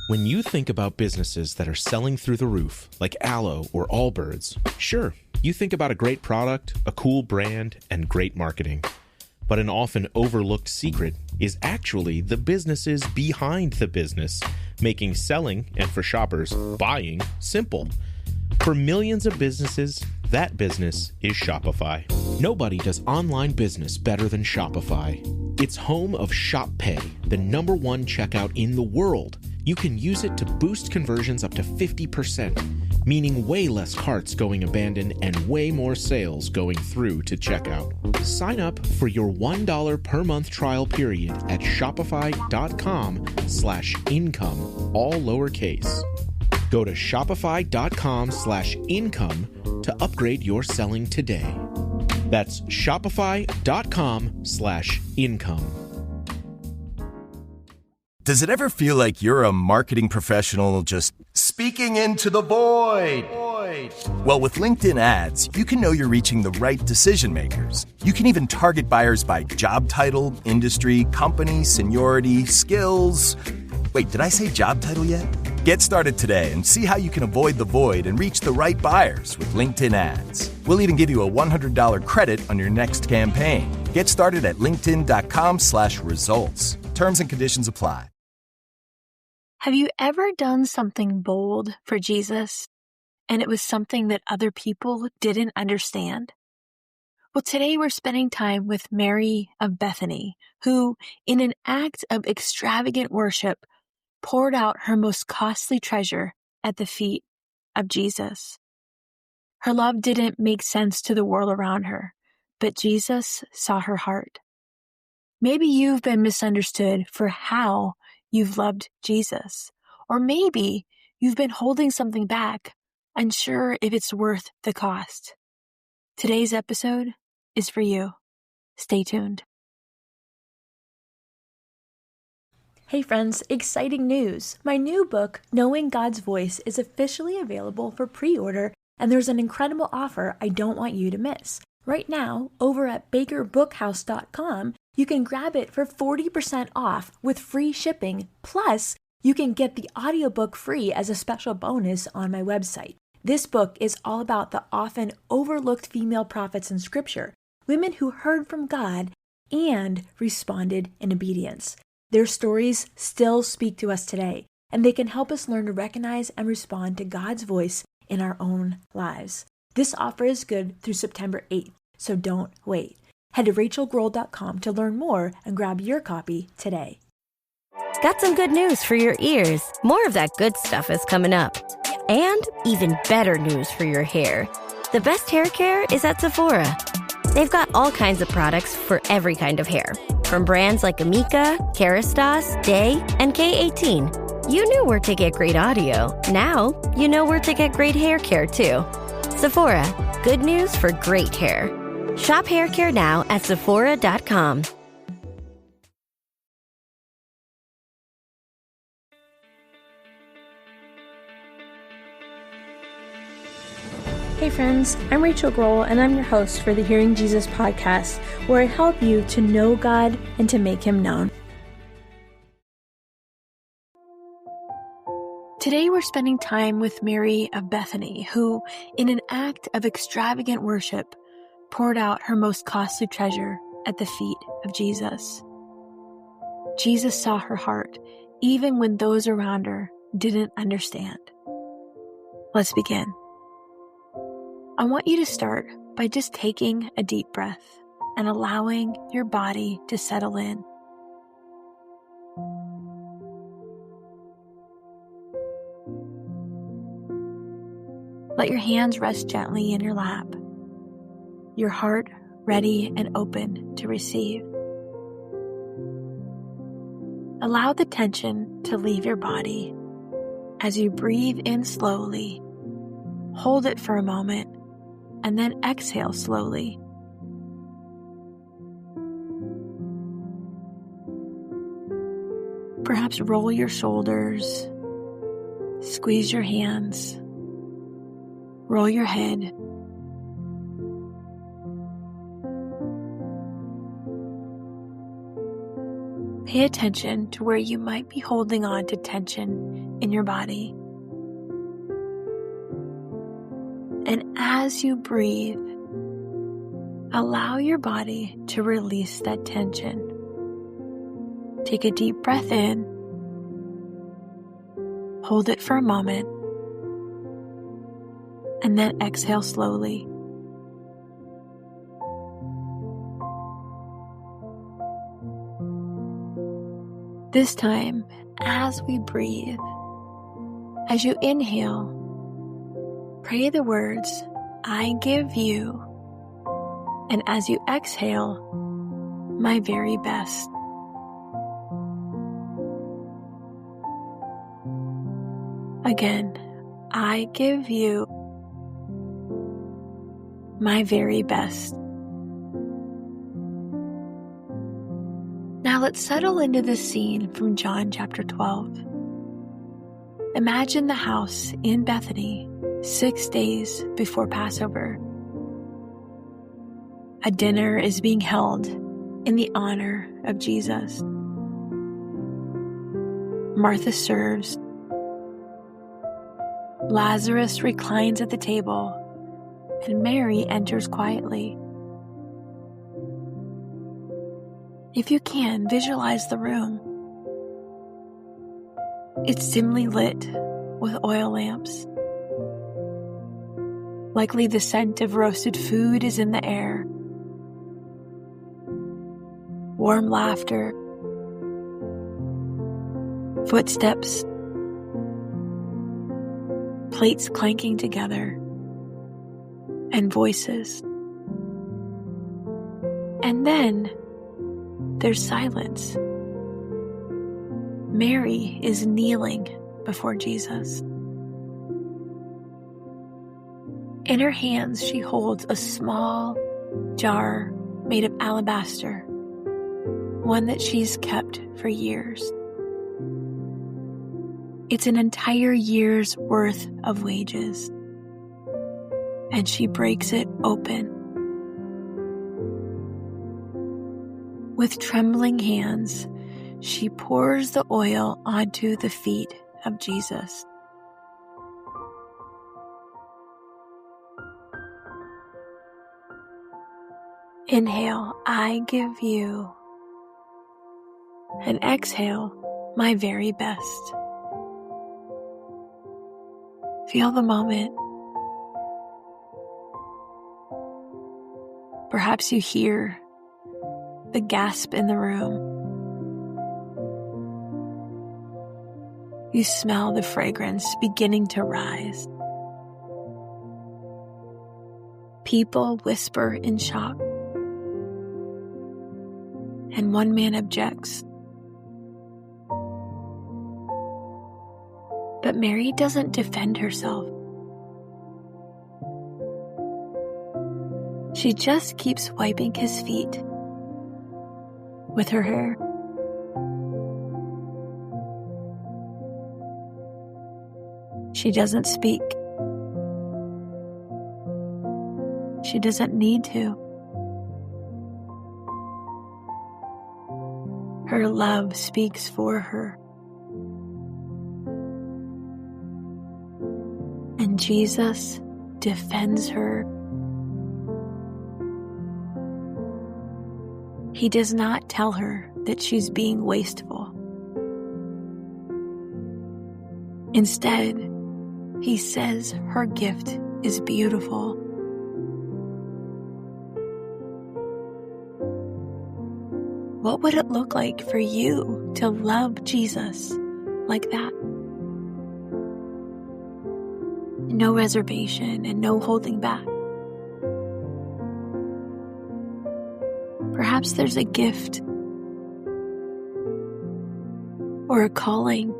When you think about businesses that are selling through the roof, like Aloe or Allbirds, sure, you think about a great product, a cool brand, and great marketing. But an often overlooked secret is actually the businesses behind the business, making selling, and for shoppers, buying, simple. For millions of businesses, that business is Shopify. Nobody does online business better than Shopify. It's home of Shop Pay, the #1 checkout in the world. You can use it to boost conversions up to 50%, meaning way less carts going abandoned and way more sales going through to checkout. Sign up for your $1 per month trial period at shopify.com/income, all lowercase. Go to shopify.com/income to upgrade your selling today. That's shopify.com/income. Does it ever feel like you're a marketing professional just speaking into the void? Well, with LinkedIn ads, you can know you're reaching the right decision makers. You can even target buyers by job title, industry, company, seniority, skills. Wait, did I say job title yet? Get started today and see how you can avoid the void and reach the right buyers with LinkedIn ads. We'll even give you a $100 credit on your next campaign. Get started at linkedin.com/results. Terms and conditions apply. Have you ever done something bold for Jesus, and it was something that other people didn't understand? Well, today we're spending time with Mary of Bethany, who, in an act of extravagant worship, poured out her most costly treasure at the feet of Jesus. Her love didn't make sense to the world around her, but Jesus saw her heart. Maybe you've been misunderstood for how you've loved Jesus, or maybe you've been holding something back, unsure if it's worth the cost. Today's episode is for you. Stay tuned. Hey friends, exciting news! My new book, Knowing God's Voice, is officially available for pre-order, and there's an incredible offer I don't want you to miss. Right now, over at bakerbookhouse.com, you can grab it for 40% off with free shipping, plus you can get the audiobook free as a special bonus on my website. This book is all about the often overlooked female prophets in Scripture, women who heard from God and responded in obedience. Their stories still speak to us today, and they can help us learn to recognize and respond to God's voice in our own lives. This offer is good through September 8th, so don't wait. Head to rachaelgrohl.com to learn more and grab your copy today. Got some good news for your ears. More of that good stuff is coming up. And even better news for your hair. The best hair care is at Sephora. They've got all kinds of products for every kind of hair. From brands like Amika, Kerastase, Day, and K18. You knew where to get great audio. Now, you know where to get great hair care, too. Sephora. Good news for great hair. Shop hair care now at Sephora.com. Hey friends, I'm Rachael Grohl, and I'm your host for the Hearing Jesus podcast, where I help you to know God and to make Him known. Today we're spending time with Mary of Bethany, who, in an act of extravagant worship, poured out her most costly treasure at the feet of Jesus. Jesus saw her heart, even when those around her didn't understand. Let's begin. I want you to start by just taking a deep breath and allowing your body to settle in. Let your hands rest gently in your lap, your heart ready and open to receive. Allow the tension to leave your body as you breathe in slowly. Hold it for a moment and then exhale slowly. Perhaps roll your shoulders, squeeze your hands, roll your head. Pay attention to where you might be holding on to tension in your body. And as you breathe, allow your body to release that tension. Take a deep breath in. Hold it for a moment. And then exhale slowly. This time, as we breathe, as you inhale, pray the words, "I give you," and as you exhale, "my very best." Again, "I give you my very best." Now let's settle into this scene from John chapter 12. Imagine the house in Bethany 6 days before Passover. A dinner is being held in the honor of Jesus. Martha serves. Lazarus reclines at the table, and Mary enters quietly. If you can, visualize the room. It's dimly lit with oil lamps. Likely the scent of roasted food is in the air. Warm laughter, footsteps, plates clanking together, and voices. And then there's silence. Mary is kneeling before Jesus. In her hands, she holds a small jar made of alabaster, one that she's kept for years. It's an entire year's worth of wages, and she breaks it open. With trembling hands, she pours the oil onto the feet of Jesus. Inhale, "I give you," and exhale, "my very best." Feel the moment. Perhaps you hear the gasp in the room. You smell the fragrance beginning to rise. People whisper in shock. And one man objects. But Mary doesn't defend herself. She just keeps wiping his feet with her hair. She doesn't speak. She doesn't need to. Her love speaks for her. And Jesus defends her. He does not tell her that she's being wasteful. Instead, he says her gift is beautiful. What would it look like for you to love Jesus like that? No reservation and no holding back. Perhaps there's a gift or a calling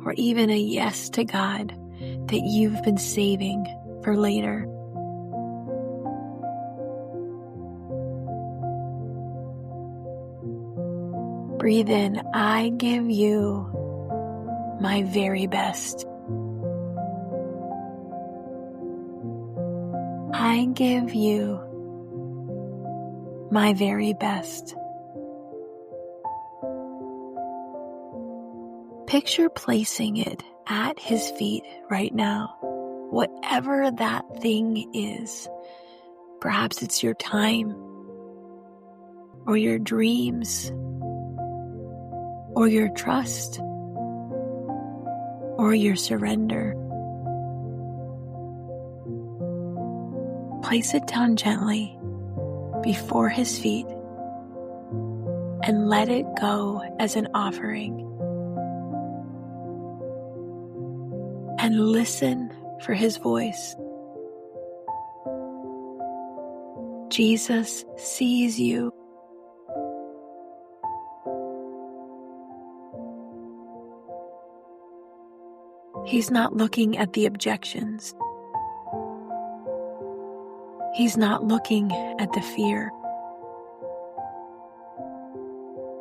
or even a yes to God that you've been saving for later. Breathe in, "I give you my very best." I give you my very best. Picture placing it at his feet right now, whatever that thing is. Perhaps it's your time, or your dreams, or your trust, or your surrender. Place it down gently before his feet and let it go as an offering. And listen for his voice. Jesus sees you. He's not looking at the objections. He's not looking at the fear.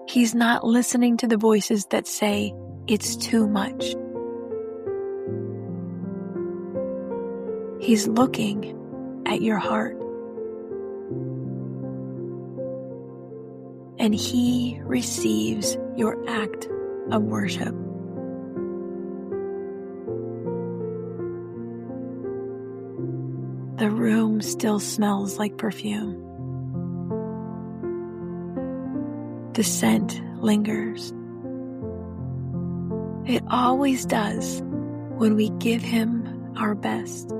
He's not listening to the voices that say, it's too much. He's looking at your heart. And he receives your act of worship. The room still smells like perfume. The scent lingers. It always does when we give him our best.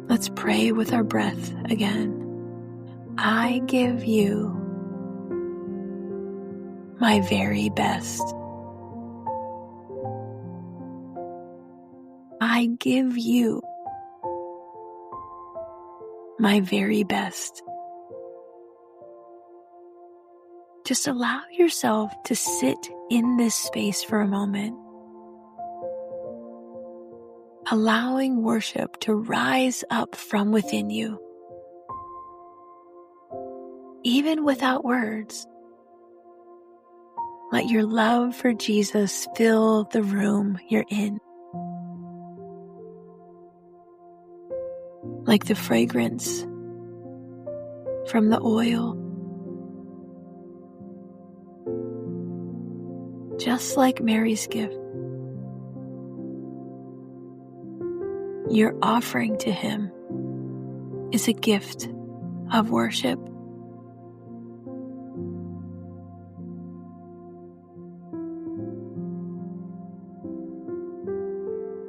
Let's pray with our breath again. I give you my very best. I give you my very best. Just allow yourself to sit in this space for a moment, allowing worship to rise up from within you. Even without words, let your love for Jesus fill the room you're in. Like the fragrance from the oil, just like Mary's gift. Your offering to him is a gift of worship.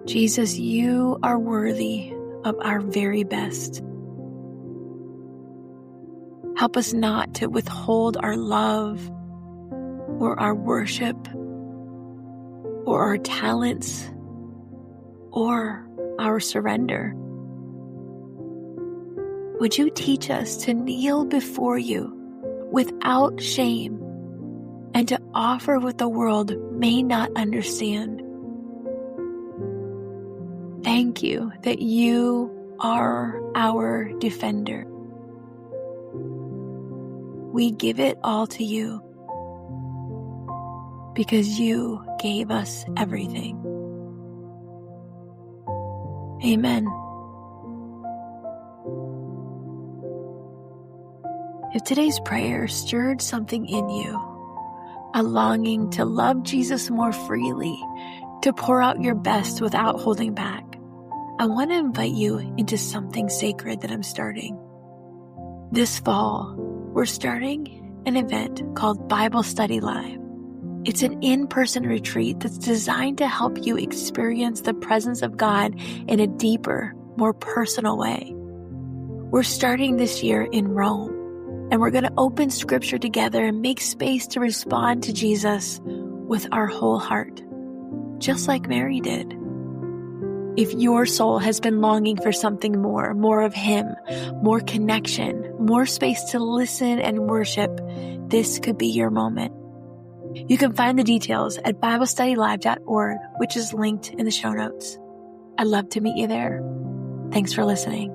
Jesus, you are worthy of our very best. Help us not to withhold our love or our worship or our talents or our surrender. Would you teach us to kneel before you without shame and to offer what the world may not understand? Thank you that you are our defender. We give it all to you because you gave us everything. Amen. If today's prayer stirred something in you, a longing to love Jesus more freely, to pour out your best without holding back, I want to invite you into something sacred that I'm starting. This fall, we're starting an event called Bible Study Live. It's an in-person retreat that's designed to help you experience the presence of God in a deeper, more personal way. We're starting this year in Rome, and we're going to open scripture together and make space to respond to Jesus with our whole heart, just like Mary did. If your soul has been longing for something more of him, more connection, more space to listen and worship, this could be your moment. You can find the details at BibleStudyLive.org, which is linked in the show notes. I'd love to meet you there. Thanks for listening.